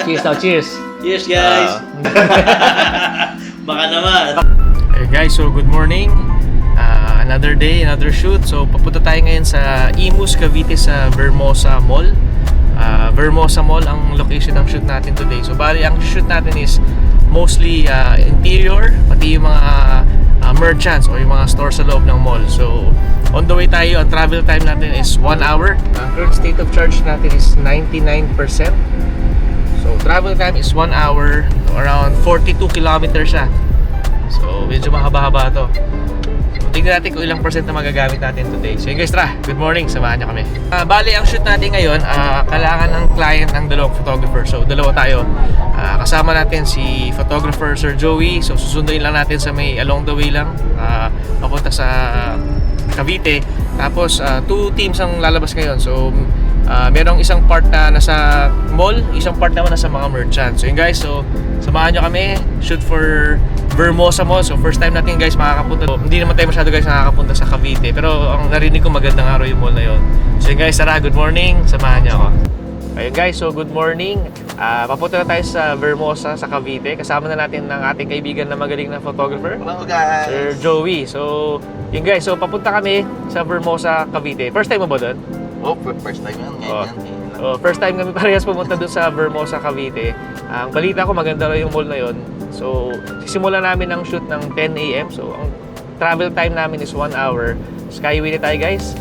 Cheers now, cheers. Cheers guys. Baka naman. Hey guys, so good morning. Another day, another shoot. So papunta tayo ngayon sa Imus, Cavite sa Vermosa Mall. Vermosa Mall ang location ng shoot natin today. So bali ang shoot natin is mostly interior, pati yung mga merchants o yung mga store sa loob ng mall. So on the way tayo, ang travel time natin is 1 hour. Ang current state of charge natin is 99%. So travel time is 1 hour, around 42 kilometers siya. So medyo mahaba-haba to. So tingnan natin kung ilang percent na magagamit natin today. So guys, tara, good morning, samahan niyo kami. Bali ang shoot natin ngayon, kailangan ng client ng dalawang photographer. So dalawa tayo. Kasama natin si photographer Sir Joey. So susunduin lang natin sa may along the way lang, papunta sa Cavite. Tapos 2 teams ang lalabas ngayon. So merong isang part na nasa mall, isang part naman nasa mga merchants. So yun guys, so samahan nyo kami, shoot for Vermosa Mall. So first time natin guys makakapunta. So, hindi naman tayo masyado guys nakakapunta sa Cavite, pero ang narinig ko magandang araw yung mall na yun. So yun guys, tara, good morning, samahan nyo ako. Ayun guys, so good morning. Papunta na tayo sa Vermosa sa Cavite. Kasama na natin ng ating kaibigan na magaling na photographer, Hello guys. Sir Joey. So yun guys, so papunta kami sa Vermosa, Cavite. First time mo ba doon? Oh, first time yan. First time kami parehas pumunta doon sa Vermosa, Cavite. Ang balita ko maganda raw yung mall na yon. So sisimula namin ang shoot ng 10 AM. So ang travel time namin is 1 hour. Skyway na tayo guys.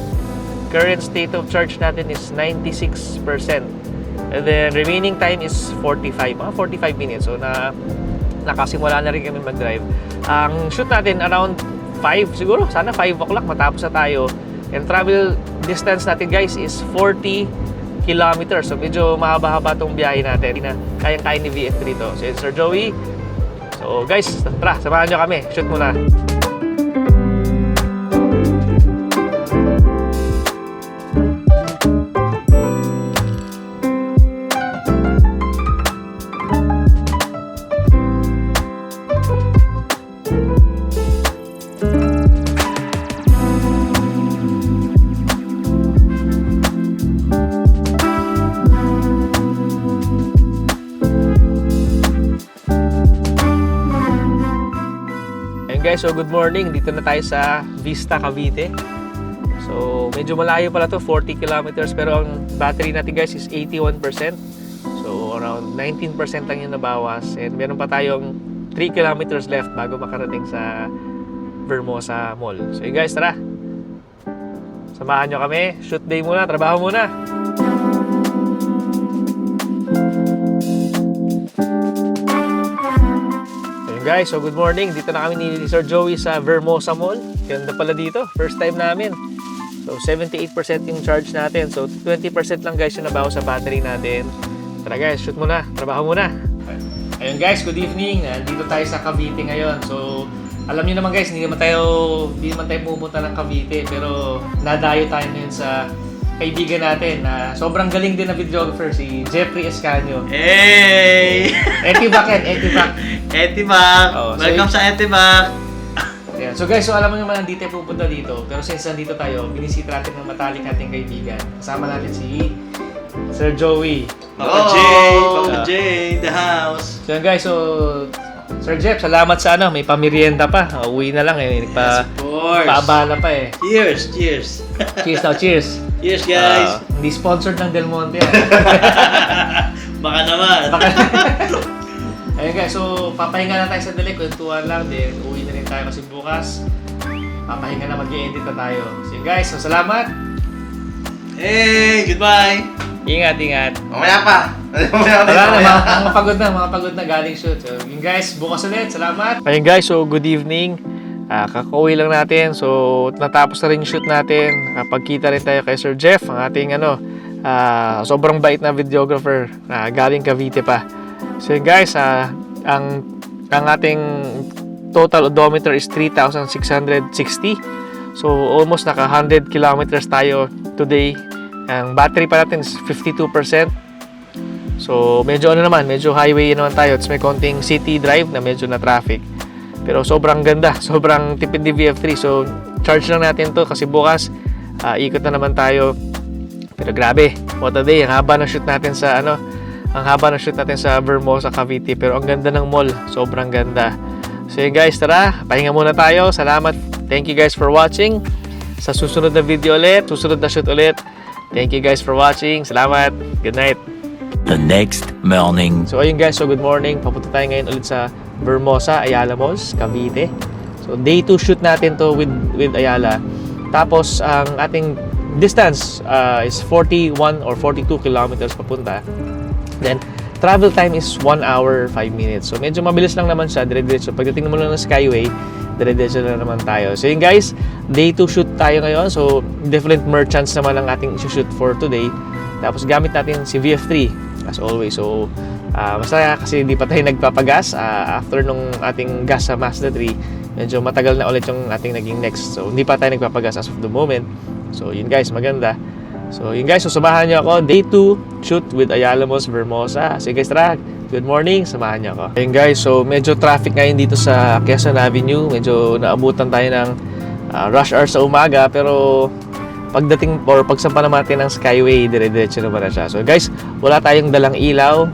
Current state of charge natin is 96%. And then remaining time is 45 minutes. So nakasimula na rin kami mag-drive. Ang shoot natin around 5 siguro. Sana 5 o'clock matapos na tayo. And travel distance natin guys is 40 kilometers. So medyo mahaba-haba itong biyahe natin na kayang-kaya ni VF3 to. So yun, Sir Joey. So guys, tara, samahan nyo kami. Shoot muna. Guys, so good morning. Dito na tayo sa Vista, Cavite. So medyo malayo pala to, 40 kilometers, pero ang battery natin guys is 81%. So around 19% lang yung nabawas, and meron pa tayong 3 kilometers left bago makarating sa Vermosa Mall. So yun guys, tara, samahan nyo kami. Shoot day muna, trabaho muna. Guys, so good morning. Dito na kami ni Sir Joey sa Vermosa Mall. Ganda pala dito. First time namin. So 78% yung charge natin. So 20% lang guys yung nabaho sa battery natin. Tara guys, shoot muna. Trabaho muna. Ayun guys, good evening. Dito tayo sa Cavite ngayon. So alam niyo naman guys, hindi naman tayo pupunta ng Cavite, pero nadayo tayo ngayon sa kaibigan natin na sobrang galing din na videographer, si Jeffrey Escanio. Hey! Etibac yan, Etibac. Etibac! Oh, Welcome so, sa Etibac! Yeah. So guys, so alam mo naman nandito tayo pupunta dito, pero since nandito tayo, binisita natin ng matalik nating kaibigan. Kasama natin si Sir Joey. Papa J, the house. So guys, so Sir Jeff, salamat sa may pamirienda pa. Uwi na lang eh. Yes, of course. Paabala pa eh. Cheers, cheers. Cheers now, cheers. Cheers guys. Hindi sponsored ng Del Monte. Baka naman. Ayun guys, so papahinga na tayo sa dali, kwentuhan lang, then uwi na rin tayo kasi bukas papahinga na, mag-i-edit na tayo. So yun guys, so salamat. Hey, goodbye. Ingat, ingat. Mamaya pa. Wala na, mga pagod na galing shoot. So yun guys, bukas ulit, salamat. Ayun guys, so good evening. Kakauwi lang natin, so natapos na rin yung shoot natin. Nakapagkita rin tayo kay Sir Jeff, ang ating sobrang bait na videographer, galing Cavite pa. So yun guys, ang ating total odometer is 3,660. So almost naka 100 kilometers tayo today. Ang battery pa natin is 52%. So medyo medyo highway naman tayo. It's may konting city drive na medyo na traffic. Pero sobrang ganda, sobrang tipid ni VF3. So charge lang natin to kasi bukas ikot na naman tayo. Pero grabe, what a day. Ang haba ng shoot natin sa Ang haba ng shoot natin sa Vermosa, Cavite, pero ang ganda ng mall. Sobrang ganda. So yun guys, tara, pahinga muna tayo. Salamat. Thank you guys for watching. Sa susunod na video ulit, susunod na shoot ulit. Thank you guys for watching. Salamat. Good night. The next morning. So ayun guys, so good morning. Papunta tayo ngayon ulit sa Vermosa, Ayala Malls, Cavite. So day 2 shoot natin to with Ayala. Tapos ang ating distance is 41 or 42 kilometers papunta. Then travel time is 1 hour 5 minutes. So medyo mabilis lang naman siya, dire-diretso. Pagdating mo lang ng Skyway, dire-diretso na naman tayo. So yun guys, day 2 shoot tayo ngayon. So different merchants naman ang ating shoot for today. Tapos gamit natin si VF3 as always. So masaya kasi hindi pa tayo nagpapagas after nung ating gas sa Mazda 3. Medyo matagal na ulit yung ating naging next. So hindi pa tayo nagpapagas as of the moment. So yun guys, maganda. So yun guys, so samahan niyo ako. Day 2 shoot with Ayala Malls, Vermosa. So guys, tara, good morning, samahan niyo ako. Ayun guys, so medyo traffic ngayon dito sa Quezon Avenue. Medyo naabutan tayo ng rush hour sa umaga. Pero pagdating or pagsampa naman natin ng Skyway, dire-diretso naman na siya. So guys, wala tayong dalang ilaw.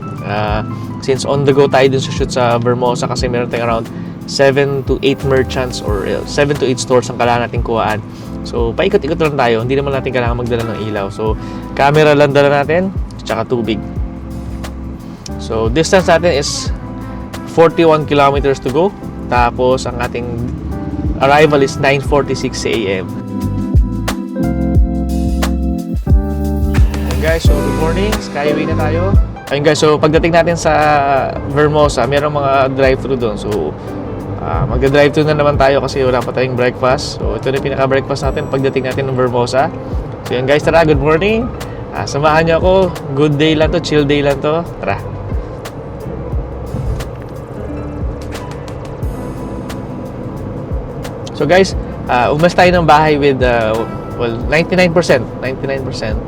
Since on the go tayo dun sa shoot sa Vermosa kasi meron tayong around 7 to 8 merchants or 7 to 8 stores ang kailangan natin kuhaan. So paikot-ikot lang tayo. Hindi naman natin kailangan magdala ng ilaw. So camera lang dala natin, tsaka tubig. So distance natin is 41 kilometers to go. Tapos ang ating arrival is 9:46 a.m. Guys, so good morning, Skyway na tayo. Ayun guys, so pagdating natin sa Vermosa, mayroong mga drive-thru doon. So magda-drive-thru na naman tayo kasi wala pa tayong breakfast. So ito na yung pinaka-breakfast natin pagdating natin ng Vermosa. So yun guys, tara, good morning. Samahan niyo ako. Good day lang to, chill day lang to. Tara. So guys, umas tayo ng bahay with 99%.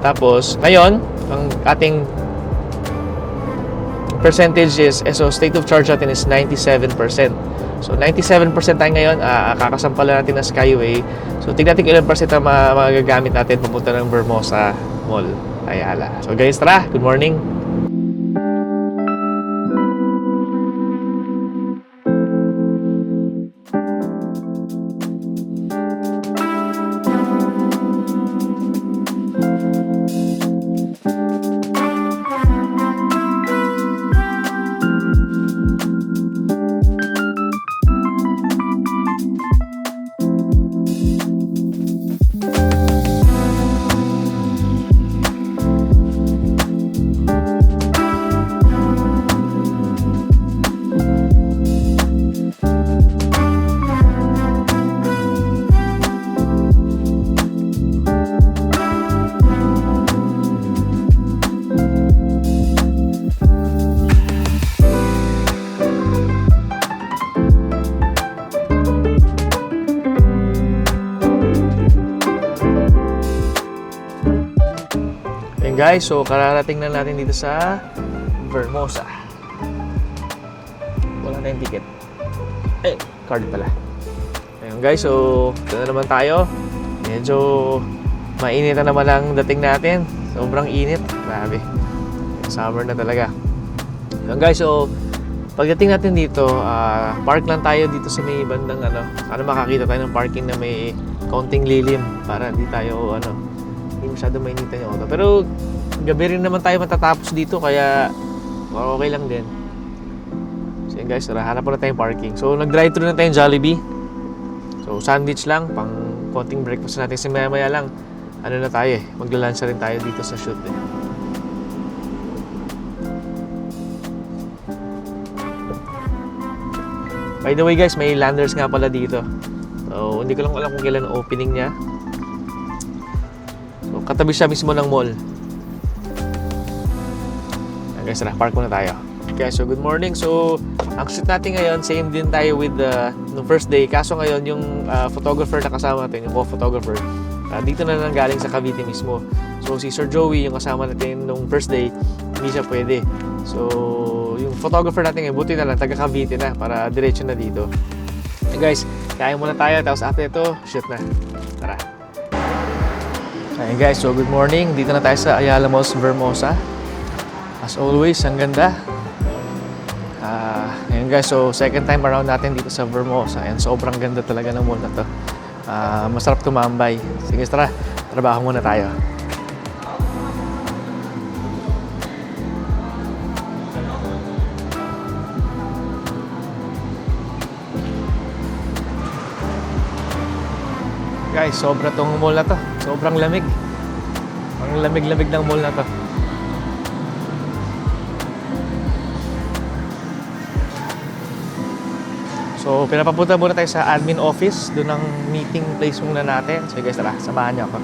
Tapos, ngayon, ang ating percentage is, so state of charge natin is 97%. So, 97% tayo ngayon, kakasampalan natin ng Skyway. So, tignan natin ilang percent ang magagamit natin papunta ng Vermosa Mall, Ayala. So, guys, tara! Good morning! Guys, so kararating na natin dito sa Vermosa. Wala na yung ticket. Card pala. Ayun guys, so ito na naman tayo. Medyo mainit na naman ang dating natin. Sobrang init. Grabe. Summer na talaga. Ayun guys, so pagdating natin dito, park lang tayo dito sa may bandang sana makakita tayo ng parking na may kaunting lilim para hindi tayo hindi masyado mainitan yung auto. Pero gabi rin naman tayo matatapos dito kaya okay lang din. So yun guys, hanap po na tayong parking. So nag-drive-thru na tayong Jollibee. So sandwich lang, pang konting breakfast natin. Kasi maya-maya lang, na tayo magla-lunch rin tayo dito sa shoot eh. By the way guys, may Landers nga pala dito. So hindi ko lang alam kung kailan ang opening niya. So katabi siya mismo ng mall. Guys, tara, park muna tayo. Okay, so good morning. So, ang shoot natin ngayon, same din tayo with the first day. Kaso ngayon, yung photographer na kasama natin, yung co-photographer, dito na lang galing sa Cavite mismo. So, si Sir Joey, yung kasama natin nung first day, hindi siya pwede. So, yung photographer natin ngayon, buti na lang, taga Cavite na, para diretso na dito. Okay, guys, kain muna tayo. Tapos after ito, shoot na. Tara. Okay guys, so good morning. Dito na tayo sa Ayala Malls, Vermosa. As always, ang ganda. Ngayon guys, so second time around natin dito sa Vermosa and sobrang ganda talaga ng mall na to. Masarap tumambay. Sige, tara, trabaho muna tayo. Guys, sobra tong mall na to. Sobrang lamig. Ang lamig-lamig ng mall na to. So, pinapapunta muna tayo sa admin office. Doon ang meeting place muna natin. So guys, tara, samahan niyo ako.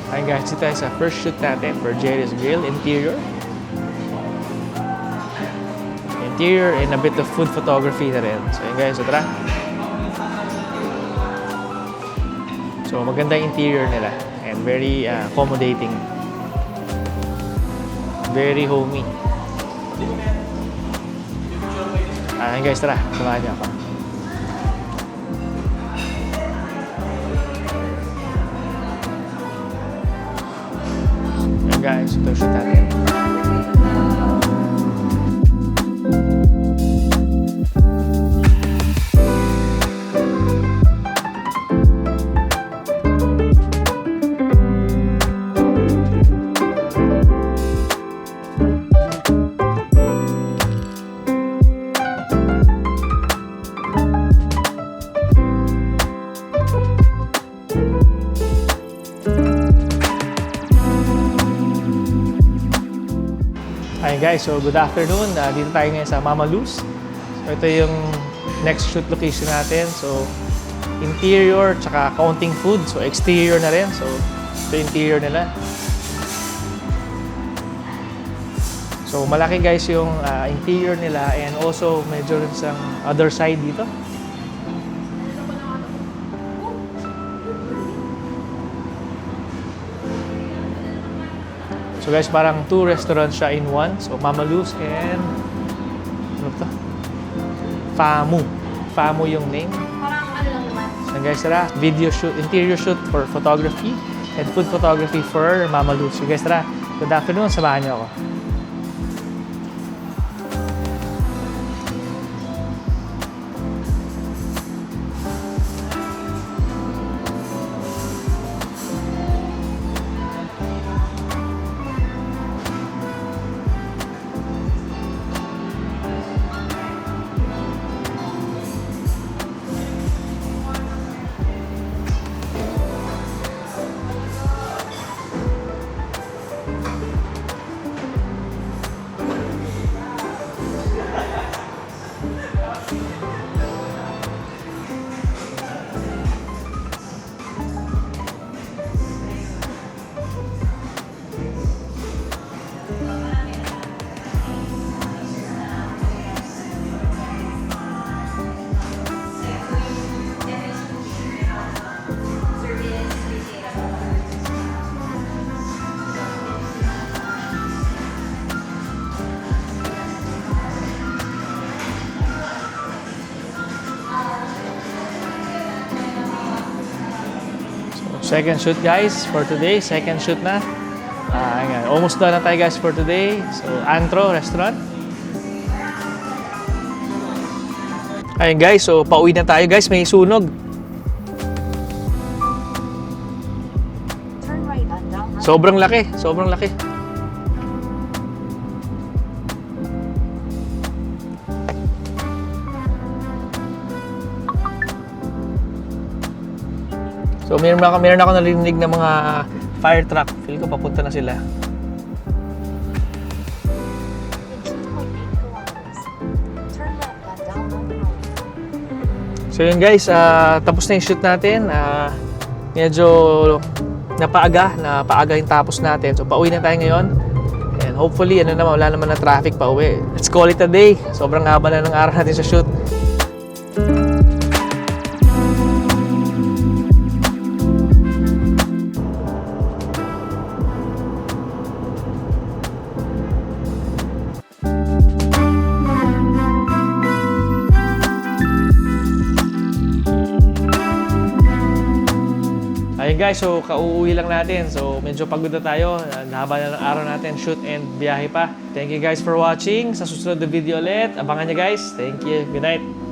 Ayun guys, dito tayo sa first shoot natin for Jerry's Grill, interior. Interior and a bit of food photography na rin. So yun guys, so tara. So maganda yung interior nila and very accommodating. Very homey. Ayun guys, tara, samahan niyo ako. Ayun guys, ito shoot natin. Ayun guys, so good afternoon. Dito tayo ngayon sa Mama Luz. So ito yung next shoot location natin. So interior, tsaka kaunting food. So exterior na rin. So ito yung interior nila. So malaki guys yung interior nila and also medyo rin sa other side dito. So guys, parang 2 restaurants siya in one. So Mama Luz and ano to? Famu. Famu yung name. Parang ano lang naman. So guys, tara, video shoot, interior shoot for photography and food photography for Mama Luz. So guys, tara, good afternoon, samahan niyo ako. Second shoot guys for today, second shoot na. Ayan, almost done na tayo guys for today. So, Antro Restaurant. Ayun guys, so pauwi na tayo guys, may sunog. Turn right on down. Sobrang laki, sobrang laki. So meron ako narinig na mga fire truck. Feel ko papunta na sila. Turn left on down on the right. So yun guys, tapos na yung shoot natin. Medyo napaaga yung tapos natin. So pauwi na tayo ngayon. And hopefully, wala naman na traffic pauwi. Let's call it a day. Sobrang haba na ng araw natin sa shoot. Ayun guys, so kauuwi lang natin. So medyo pagod na tayo. Nahaba na ng araw natin, shoot and biyahe pa. Thank you guys for watching. Sa susunod na video ulit, abangan nyo guys. Thank you. Good night.